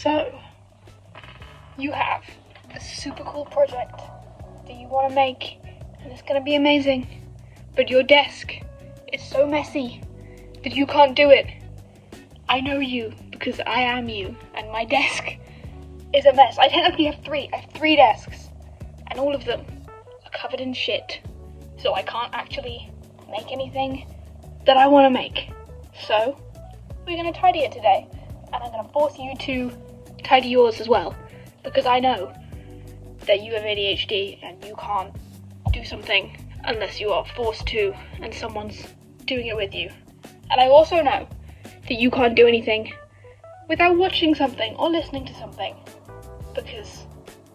So, you have a super cool project that you want to make, and it's going to be amazing, but your desk is so messy that you can't do it. I know you, because I am you, and my desk is a mess. I technically have three. I have 3 desks, and all of them are covered in shit, so I can't actually make anything that I want to make. So, we're going to tidy it today, and I'm going to force you to tidy yours as well, because I know that you have ADHD and you can't do something unless you are forced to and someone's doing it with you. And I also know that you can't do anything without watching something or listening to something, because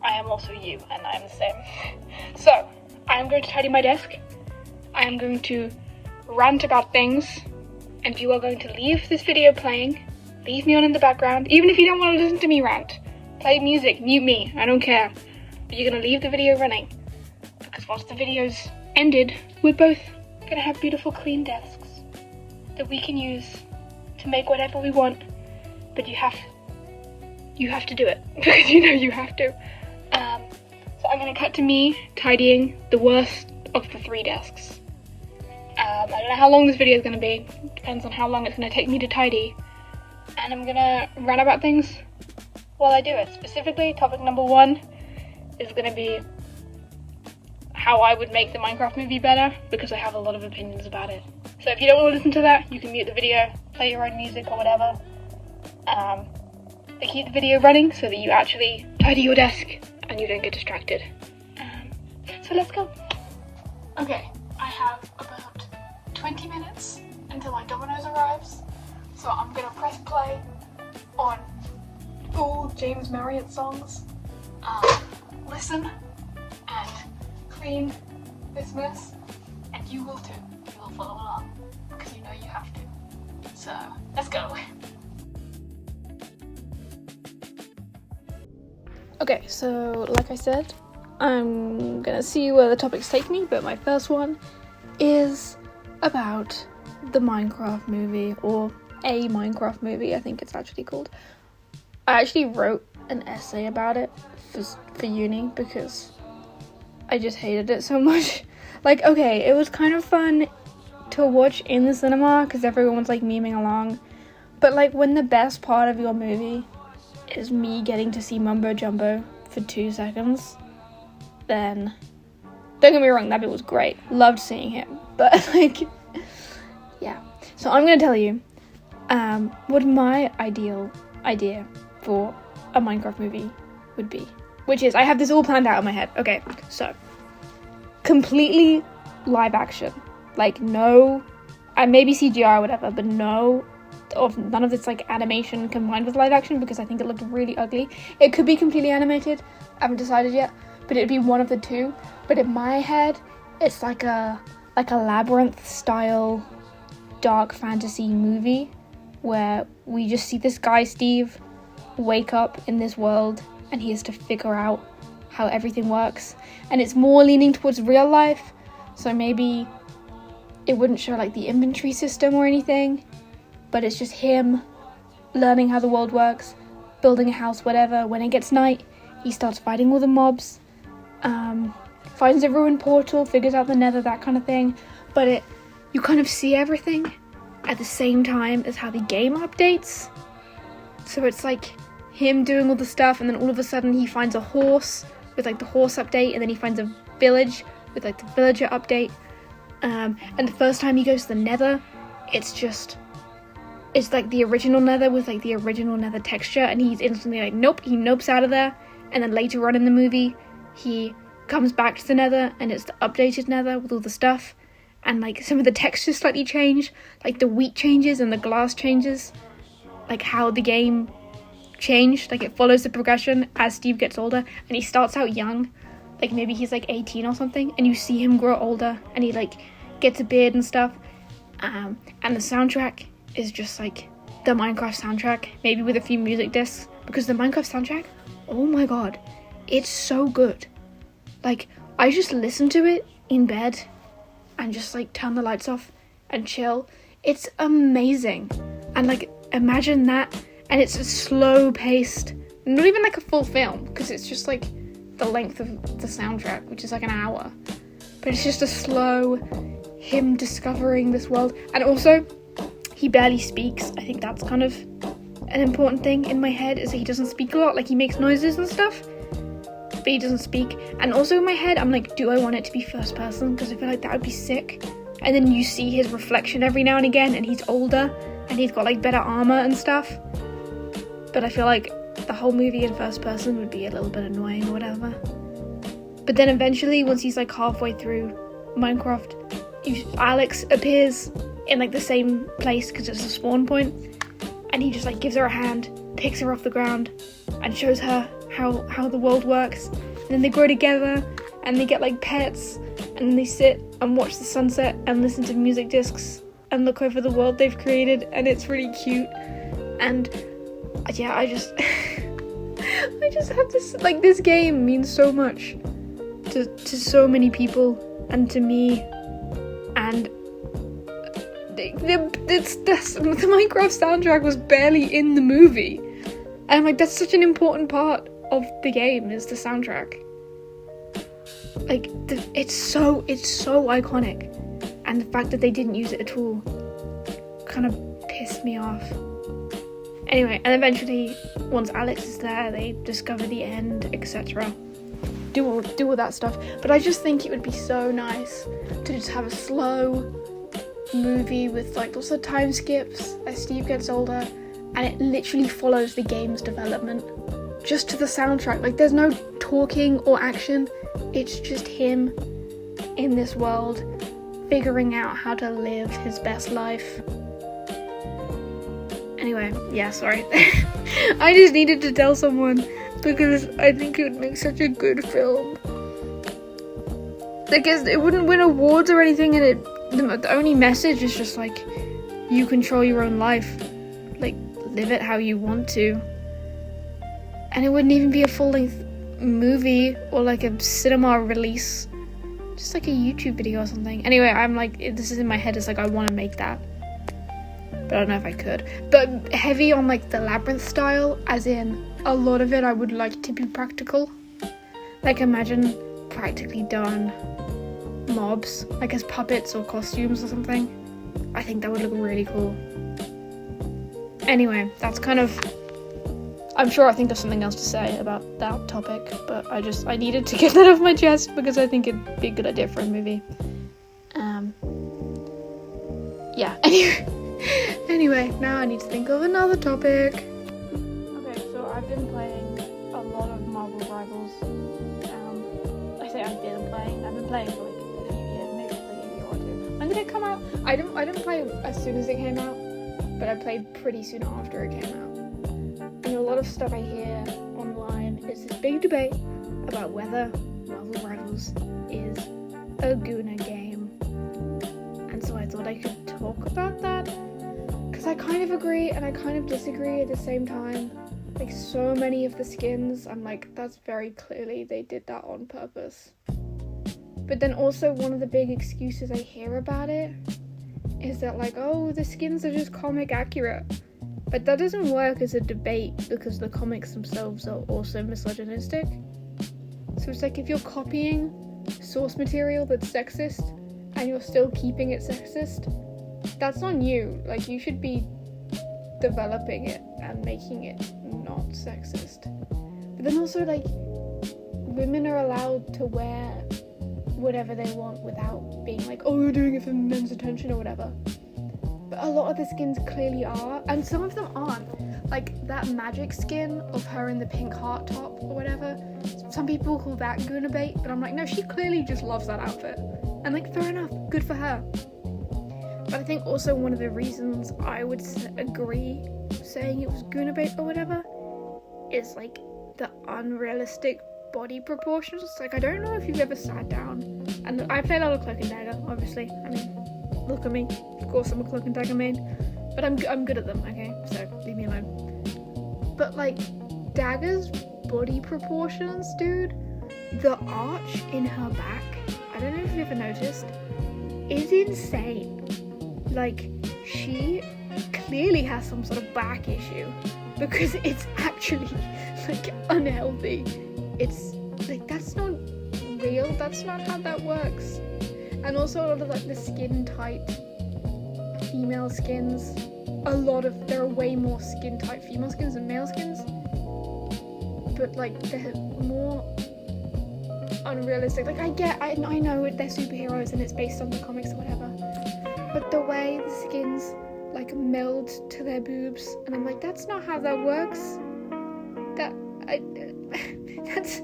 I am also you and I am the same. So, I am going to tidy my desk, I am going to rant about things, and you are going to leave this video playing, leave me on in the background, even if you don't want to listen to me rant. Play music, mute me, I don't care. But you're going to leave the video running, because once the video's ended, we're both going to have beautiful clean desks that we can use to make whatever we want. But you have to do it, because you know you have to. So I'm going to cut to me tidying the worst of the 3 desks. I don't know how long this video is going to be, depends on how long it's going to take me to tidy. And I'm going to rant about things while I do it. Specifically, topic number 1 is going to be how I would make the Minecraft movie better, because I have a lot of opinions about it. So if you don't want to listen to that, you can mute the video, play your own music or whatever. But keep the video running so that you actually tidy your desk and you don't get distracted. So let's go. Okay, I have about 20 minutes until my Domino's arrives, so I'm gonna press play on all James Marriott songs, listen and clean this mess, and you will too. You will follow along, because you know you have to. So, let's go. Okay, so like I said, I'm gonna see where the topics take me, but my first one is about the Minecraft movie, or a Minecraft movie, I think it's actually called. I actually wrote an essay about it for uni, because I just hated it so much. Like, okay, it was kind of fun to watch in the cinema, because everyone was like memeing along, but like when the best part of your movie is me getting to see Mumbo Jumbo for 2 seconds, then don't get me wrong, that bit was great, loved seeing him, but like, yeah. So I'm gonna tell you what my ideal idea for a Minecraft movie would be, which is, I have this all planned out in my head. Okay, so completely live action, like no, maybe CGI or whatever, but none of this like animation combined with live action, because I think it looked really ugly. It could be completely animated, I haven't decided yet, but it'd be one of the two. But in my head, it's like a Labyrinth style dark fantasy movie where we just see this guy Steve wake up in this world and he has to figure out how everything works, and it's more leaning towards real life, so maybe it wouldn't show like the inventory system or anything, but it's just him learning how the world works, building a house, whatever. When it gets night, he starts fighting all the mobs, finds a ruined portal, figures out the nether, that kind of thing. But you kind of see everything at the same time as how the game updates. So it's like him doing all the stuff, and then all of a sudden he finds a horse with like the horse update, and then he finds a village with like the villager update. And the first time he goes to the nether, it's like the original nether with like the original nether texture, and he's instantly like, nope, he nopes out of there. And then later on in the movie, he comes back to the nether, and it's the updated nether with all the stuff, and like some of the textures slightly change, like the wheat changes and the glass changes, like how the game changed, like it follows the progression as Steve gets older, and he starts out young, like maybe he's like 18 or something, and you see him grow older, and he like gets a beard and stuff, and the soundtrack is just like the Minecraft soundtrack, maybe with a few music discs, because the Minecraft soundtrack, oh my god, it's so good. Like, I just listen to it in bed and just like turn the lights off and chill. It's amazing. And like, imagine that and it's a slow paced, not even like a full film, because it's just like the length of the soundtrack, which is like an hour, but it's just a slow him discovering this world. And also, he barely speaks. I think that's kind of an important thing in my head, is that he doesn't speak a lot. Like, he makes noises and stuff, but he doesn't speak. And also in my head, I'm like, do I want it to be first person? Because I feel like that would be sick. And then you see his reflection every now and again, and he's older, and he's got like better armor and stuff. But I feel like the whole movie in first person would be a little bit annoying or whatever. But then eventually, once he's like halfway through Minecraft, Alex appears in like the same place, because it's a spawn point, and he just like gives her a hand, picks her off the ground, and shows her how the world works. And then they grow together, and they get like pets, and then they sit and watch the sunset and listen to music discs and look over the world they've created, and it's really cute. And yeah, I just I just have this, like, this game means so much to so many people and to me, and the Minecraft soundtrack was barely in the movie, and I'm like, that's such an important part of the game, is the soundtrack. Like, it's so iconic, and the fact that they didn't use it at all kind of pissed me off. Anyway, and eventually, once Alex is there, they discover the end, etc. Do all that stuff. But I just think it would be so nice to just have a slow movie with like lots of time skips as Steve gets older, and it literally follows the game's development just to the soundtrack. Like, there's no talking or action, it's just him in this world figuring out how to live his best life. Anyway, yeah, sorry. I just needed to tell someone, because I think it would make such a good film. Like, it wouldn't win awards or anything, and the only message is just like, you control your own life. Like, live it how you want to. And it wouldn't even be a full-length movie or like a cinema release. Just like a YouTube video or something. Anyway, I'm like, this is in my head, it's like, I want to make that. But I don't know if I could. But heavy on like the Labyrinth style, as in a lot of it I would like to be practical. Like, imagine practically done mobs, like as puppets or costumes or something. I think that would look really cool. Anyway, that's kind of, I'm sure I think there's something else to say about that topic, but I needed to get that off my chest because I think it'd be a good idea for a movie. Yeah, anyway, now I need to think of another topic. Okay, so I've been playing a lot of Marvel Rivals. I say I've been playing for like a few years, maybe like a year or two. When did it come out? I didn't play as soon as it came out, but I played pretty soon after it came out. And a lot of stuff I hear online is this big debate about whether Marvel Rivals is a Guna game. And so I thought I could talk about that, because I kind of agree and I kind of disagree at the same time. Like, so many of the skins, I'm like, that's very clearly they did that on purpose. But then also, one of the big excuses I hear about it is that, like, oh, the skins are just comic accurate. But that doesn't work as a debate, because the comics themselves are also misogynistic. So it's like, if you're copying source material that's sexist and you're still keeping it sexist, that's on you. Like, you should be developing it and making it not sexist. But then also, like, women are allowed to wear whatever they want without being like, oh, you're doing it for men's attention or whatever. But a lot of the skins clearly are, and some of them aren't. Like, that magic skin of her in the pink heart top or whatever, some people call that Guna bait, but I'm like, no, she clearly just loves that outfit. And like, fair enough, good for her. But I think also one of the reasons I would agree saying it was Guna bait or whatever is like the unrealistic body proportions. Like, I don't know if you've ever sat down, and I play a lot of Cloak and Dagger, obviously. I mean, look at me. Of course I'm a Cloak and Dagger main, but I'm good at them, okay? So leave me alone. But like, Dagger's body proportions, dude, the arch in her back, I don't know if you've ever noticed, is insane. Like, she clearly has some sort of back issue, because it's actually like unhealthy. It's like, that's not real, that's not how that works. And also a lot of like the skin tight female skins, there are way more skin tight female skins than male skins, but like they're more unrealistic. Like I know they're superheroes and it's based on the comics or whatever, but the way the skins like meld to their boobs, and I'm like, that's not how that works. That's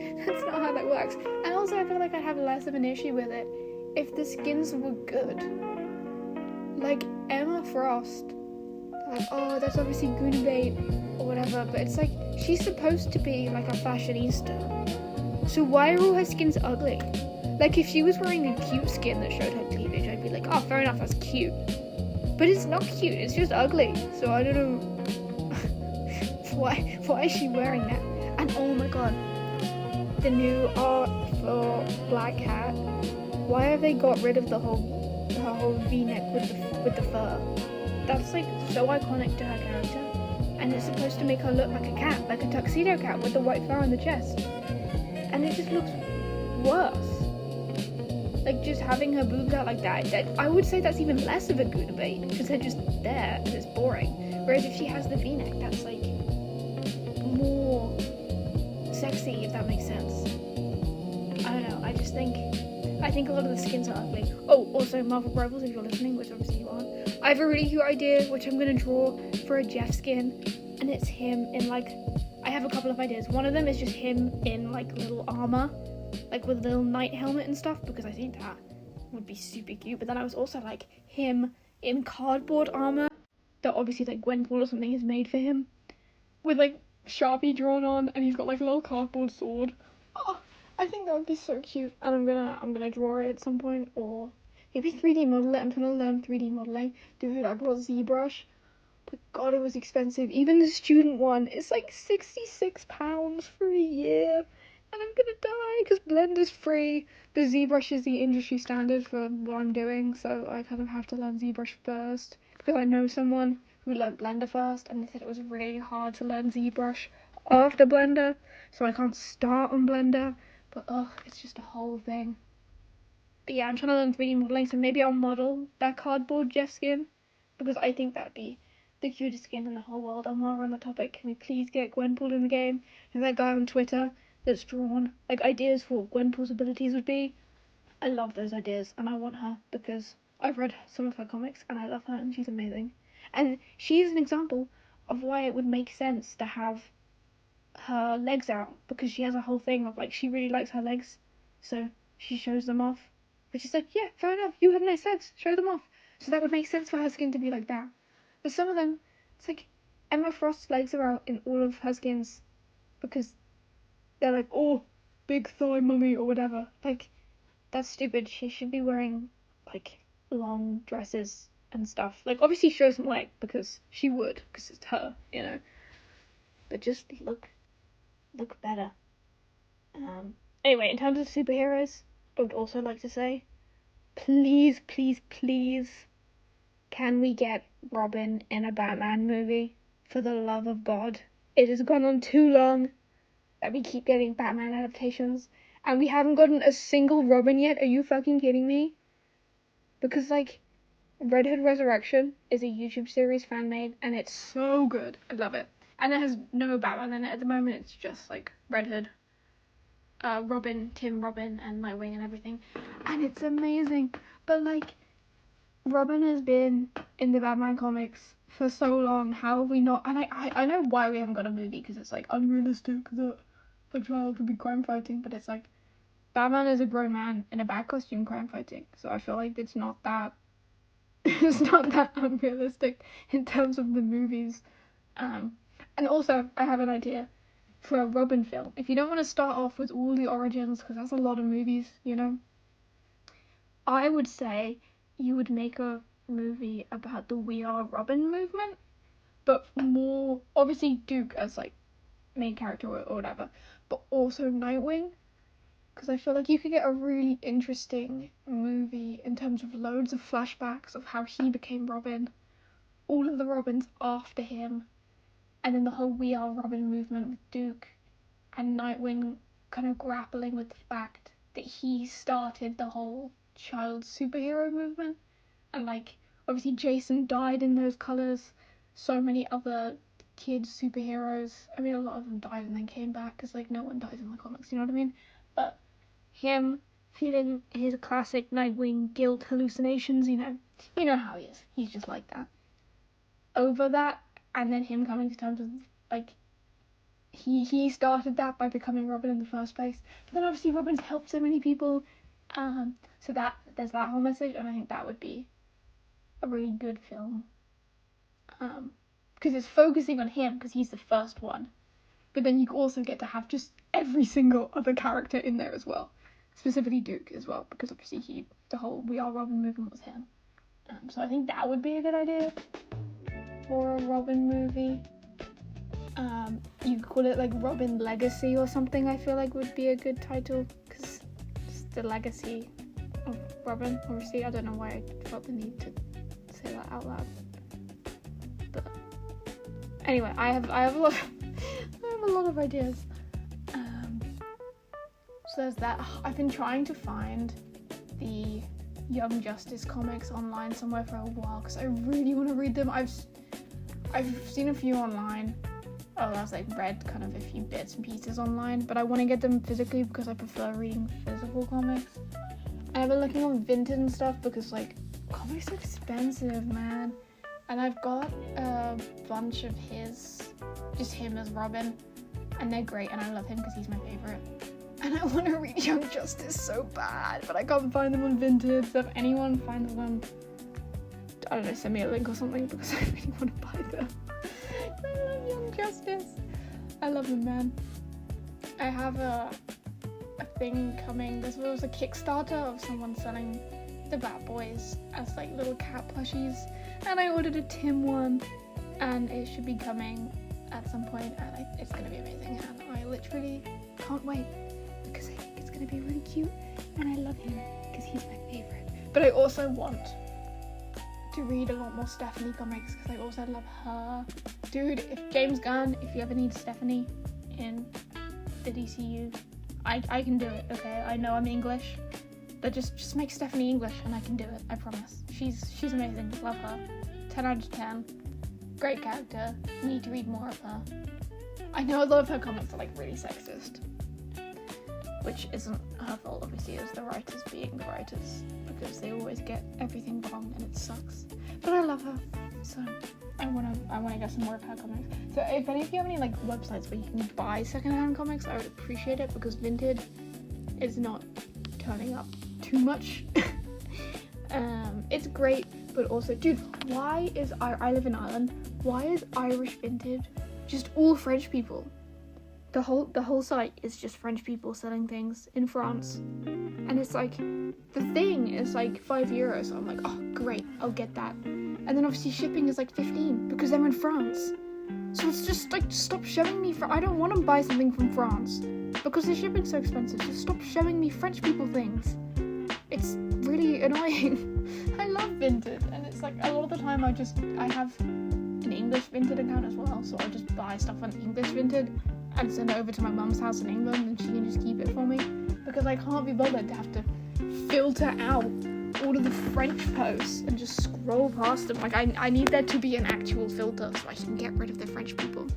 not how that works. And also I feel like I'd have less of an issue with it if the skins were good. Like Emma Frost, like, oh, that's obviously Guna bait or whatever, but it's like, she's supposed to be like a fashionista, so why are all her skins ugly? Like, if she was wearing a cute skin that showed her cleavage, I'd be like, oh, fair enough, that's cute. But it's not cute, it's just ugly, so I don't know why is she wearing that? And oh my god, the new art for Black Cat, why have they got rid of her whole V-neck with the fur? That's like so iconic to her character, and it's supposed to make her look like a cat, like a tuxedo cat with the white fur on the chest, and it just looks worse. Like, just having her boobs out like that, I would say that's even less of a Guna bait, because they're just there and it's boring. Whereas if she has the V-neck, that's like more sexy, if that makes sense. I don't know, I think a lot of the skins are ugly. Oh, also Marvel Rivals, if you're listening, which obviously you aren't, I have a really cute idea which I'm gonna draw for a Jeff skin, and it's him in like, I have a couple of ideas. One of them is just him in like little armor, like with a little knight helmet and stuff, because I think that would be super cute. But then I was also like him in cardboard armor that obviously like Gwenpool or something is made for him, with like Sharpie drawn on, and he's got like a little cardboard sword. Oh, I think that would be so cute, and I'm gonna draw it at some point, or maybe 3D model it. I'm trying to learn 3D modeling. Dude, I bought ZBrush, but god, it was expensive. Even the student one is like £66 for a year, and I'm gonna die because Blender's free, but ZBrush is the industry standard for what I'm doing, so I kind of have to learn ZBrush first, because I know someone who learned Blender first, and they said it was really hard to learn ZBrush after Blender, so I can't start on Blender, but it's just a whole thing. But yeah, I'm trying to learn 3D modeling, so maybe I'll model that cardboard Jeff skin, because I think that'd be the cutest skin in the whole world. And while we're on the topic, can we please get Gwenpool in the game? And that guy on Twitter that's drawn like ideas for what Gwenpool's abilities would be, I love those ideas, and I want her because I've read some of her comics and I love her and she's amazing. And she is an example of why it would make sense to have her legs out, because she has a whole thing of like, she really likes her legs, so she shows them off, which is like, yeah, fair enough, you have nice legs, show them off. So that would make sense for her skin to be like that. But some of them, it's like Emma Frost's legs are out in all of her skins because they're like, oh, big thigh mummy or whatever. Like, that's stupid. She should be wearing like long dresses and stuff. Like, obviously show some leg because she would, because it's her, you know. But just look better. Anyway, in terms of superheroes, I would also like to say, please, please, please, can we get Robin in a Batman movie? For the love of God. It has gone on too long that we keep getting Batman adaptations, and we haven't gotten a single Robin yet. Are you fucking kidding me? Because, like, Red Hood Resurrection is a YouTube series fan-made, and it's so good. I love it. And it has no Batman in it at the moment. It's just, like, Red Hood, Robin, Tim Robin, and Nightwing and everything. And it's amazing. But, like, Robin has been in the Batman comics for so long. How have we not? And I know why we haven't got a movie, because it's like unrealistic that a child could be crime fighting, but it's like Batman is a grown man in a bat costume crime fighting, so I feel like it's not that it's not that unrealistic in terms of the movies. And also I have an idea for a Robin film. If you don't want to start off with all the origins, because that's a lot of movies, you know, I would say you would make a movie about the We Are Robin movement, but more obviously Duke as like main character or whatever, but also Nightwing, because I feel like you could get a really interesting movie in terms of loads of flashbacks of how he became Robin, all of the Robins after him, and then the whole We Are Robin movement with Duke and Nightwing kind of grappling with the fact that he started the whole child superhero movement, and like obviously Jason died in those colors, so many other kids superheroes, I mean a lot of them died and then came back because like no one dies in the comics, you know what I mean, but him feeling his classic Nightwing guilt hallucinations, you know how he is, he's just like that, over that, and then him coming to terms with like he started that by becoming Robin in the first place. But then obviously Robin's helped so many people. So that there's that whole message, and I think that would be a really good film. Because it's focusing on him because he's the first one. But then you also get to have just every single other character in there as well. Specifically Duke as well, because obviously the whole We Are Robin movement was him. So I think that would be a good idea for a Robin movie. You could call it like Robin Legacy or something, I feel like would be a good title, because it's the legacy of Robin, obviously. I don't know why I felt the need to say that out loud. But anyway, I have a lot of ideas. So there's that. I've been trying to find the Young Justice comics online somewhere for a while because I really want to read them. I've seen a few online. I've like read kind of a few bits and pieces online, but I want to get them physically because I prefer reading physical comics. I've been looking on Vinted and stuff because like comics are expensive, man. And I've got a bunch of just him as Robin, and they're great, and I love him because he's my favorite. And I want to read Young Justice so bad, but I can't find them on Vinted. So if anyone finds them, I don't know, send me a link or something because I really want to buy them. I love Young Justice. I love him, man. I have a thing coming. This was a Kickstarter of someone selling the Bat Boys as like little cat plushies, and I ordered a Tim one, and it should be coming at some point, and it's gonna be amazing, and I literally can't wait because I think it's gonna be really cute, and I love him because he's my favorite. But I also want to read a lot more Stephanie comics because I also love her. Dude, if James Gunn, if you ever need Stephanie in the DCU, I can do it, okay? I know I'm English, but just make Stephanie English and I can do it, I promise. She's amazing, love her. 10 out of 10. Great character, need to read more of her. I know a lot of her comics are like really sexist, which isn't her fault, obviously, as the writers being the writers, because they always get everything wrong and it sucks. But I love her, so I wanna get some more of her comics. So if any of you have any like websites where you can buy secondhand comics, I would appreciate it because Vinted is not turning up too much. It's great, but also, dude, why is I live in Ireland? Why is Irish Vinted just all French people? The whole site is just French people selling things in France, and it's like the thing is like €5, so I'm like, oh great, I'll get that. And then obviously shipping is like 15 because they're in France. So it's just like, stop showing me I don't want to buy something from France because the shipping's so expensive. So stop showing me French people things. It's really annoying. I love Vinted, and it's like a lot of the time I have an English Vinted account as well, so I'll just buy stuff on English Vinted and send it over to my mum's house in England, and she can just keep it for me because I can't be bothered to have to filter out all of the French posts and just scroll past them. Like I need there to be an actual filter so I can get rid of the French people,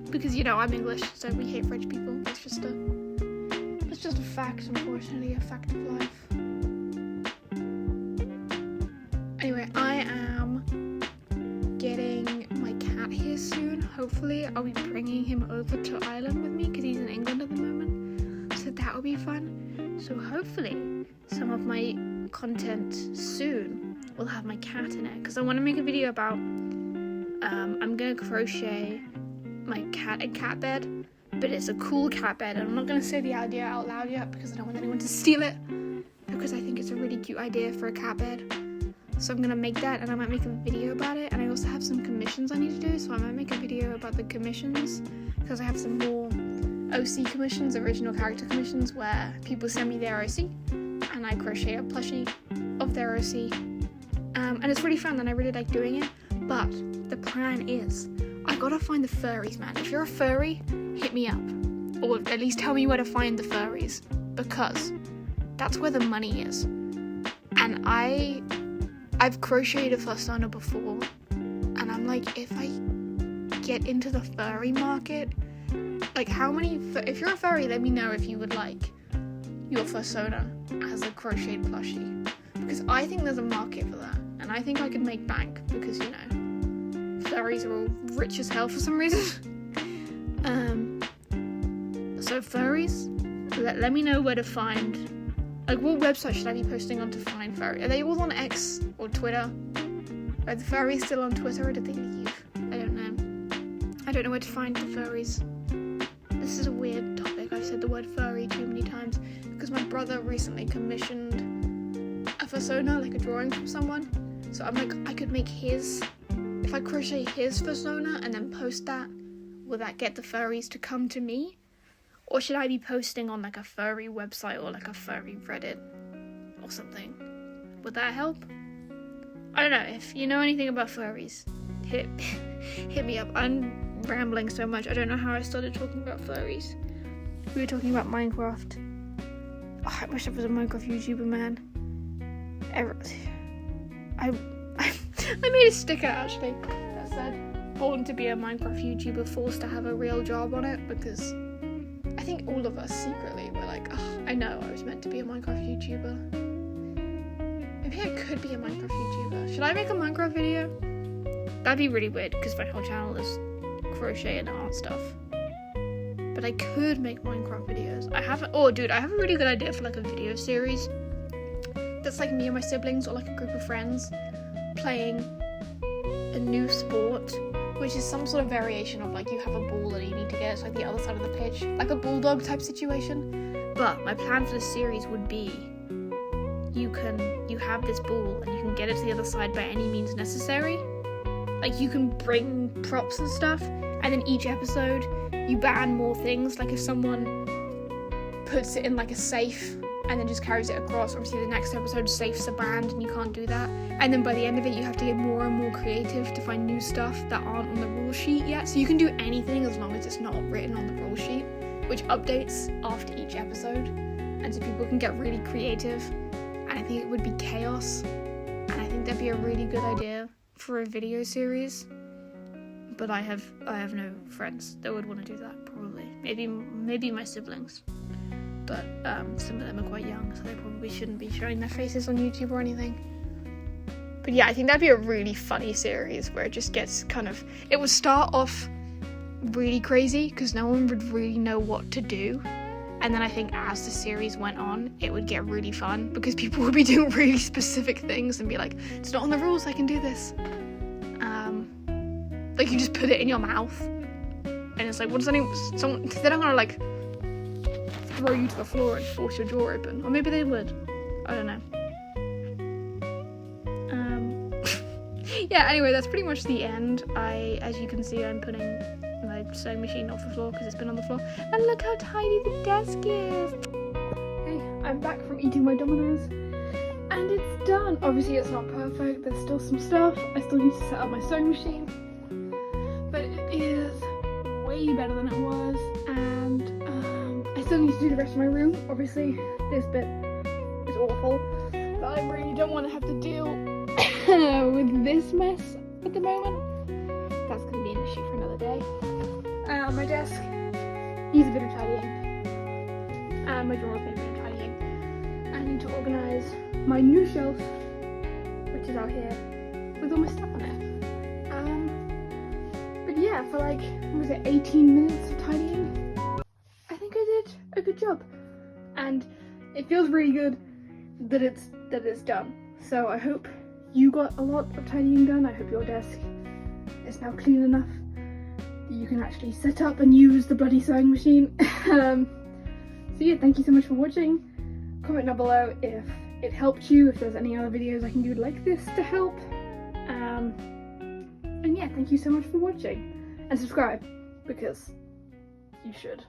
because I'm English, so we hate French people. It's just a fact, unfortunately, a fact of life. Anyway, I am getting my cat here soon. Hopefully I'll be bringing him over to Ireland with me because he's in England at the moment, so that will be fun. So hopefully some of my content soon will have my cat in it, because I want to make a video about I'm gonna crochet my cat a cat bed, but it's a cool cat bed, and I'm not gonna say the idea out loud yet because I don't want anyone to steal it, because I think it's a really cute idea for a cat bed. So I'm gonna make that, and I might make a video about it, and I also have some commissions I need to do, so I might make a video about the commissions, because I have some more OC commissions, original character commissions, where people send me their OC, and I crochet a plushie of their OC, and it's really fun, and I really like doing it, But the plan is, I gotta find the furries, man. If you're a furry, hit me up. Or at least tell me where to find the furries. Because that's where the money is. And I've crocheted a fursona before. And I'm like, if I get into the furry market, like if you're a furry, let me know if you would like your fursona as a crocheted plushie. Because I think there's a market for that. And I think I could make bank because, you know, furries are all rich as hell for some reason. So furries, let me know where to find, like, what website should I be posting on to find furry? Are they all on X or Twitter? Are the furries still on Twitter or did they leave? I don't know. I don't know where to find the furries. This is a weird topic. I've said the word furry too many times because my brother recently commissioned a fursona, like a drawing from someone. So I'm like, I could make his, if I crochet his fursona and then post that, will that get the furries to come to me? Or should I be posting on like a furry website or like a furry Reddit or something? Would that help? I don't know. If you know anything about furries, hit me up. I'm rambling so much. I don't know how I started talking about furries. We were talking about Minecraft. Oh, I wish I was a Minecraft YouTuber, man. I made a sticker actually that said born to be a Minecraft YouTuber, forced to have a real job on it, because I think all of us secretly were like, oh, I know I was meant to be a Minecraft YouTuber. Maybe I could be a Minecraft YouTuber. Should I make a Minecraft video? That'd be really weird because my whole channel is crochet and art stuff. But I could make Minecraft videos. I have a really good idea for like a video series that's like me and my siblings or like a group of friends playing a new sport, which is some sort of variation of like you have a ball and you need to get it to like the other side of the pitch, like a bulldog type situation. But my plan for the series would be you have this ball and you can get it to the other side by any means necessary. Like you can bring props and stuff, and then each episode you ban more things. Like if someone puts it in like a safe and then just carries it across, obviously the next episode safes are banned and you can't do that. And then by the end of it you have to get more and more creative to find new stuff that aren't on the rule sheet yet. So you can do anything as long as it's not written on the rule sheet, which updates after each episode. And so people can get really creative. And I think it would be chaos. And I think that'd be a really good idea for a video series. But I have no friends that would want to do that, probably. Maybe my siblings. But some of them are quite young, so they probably shouldn't be showing their faces on YouTube or anything. But yeah, I think that'd be a really funny series where it just gets it would start off really crazy because no one would really know what to do. And then I think as the series went on, it would get really fun because people would be doing really specific things and be like, it's not on the rules, I can do this. Like you just put it in your mouth and it's like, what does someone, they're not gonna like throw you to the floor and force your jaw open. Or maybe they would. I don't know. Yeah, anyway, that's pretty much the end. As you can see, I'm putting my sewing machine off the floor because it's been on the floor. And look how tiny the desk is! Hey, I'm back from eating my Domino's. And it's done! Obviously it's not perfect, there's still some stuff. I still need to set up my sewing machine. But it is way better than it was. And I still need to do the rest of my room. Obviously, this bit is awful. But I really don't want to have to deal with this mess at the moment. That's going to be an issue for another day. My desk needs a bit of tidying. And my drawers need a bit of tidying. I need to organise my new shelf, which is out here, with all my stuff on it. But yeah, for like, 18 minutes of tidying, I think I did a good job. And it feels really good that it's done. So I hope you got a lot of tidying done. I hope your desk is now clean enough that you can actually set up and use the bloody sewing machine. So yeah, thank you so much for watching. Comment down below if it helped you, if there's any other videos I can do like this to help. And yeah, thank you so much for watching. And subscribe, because you should.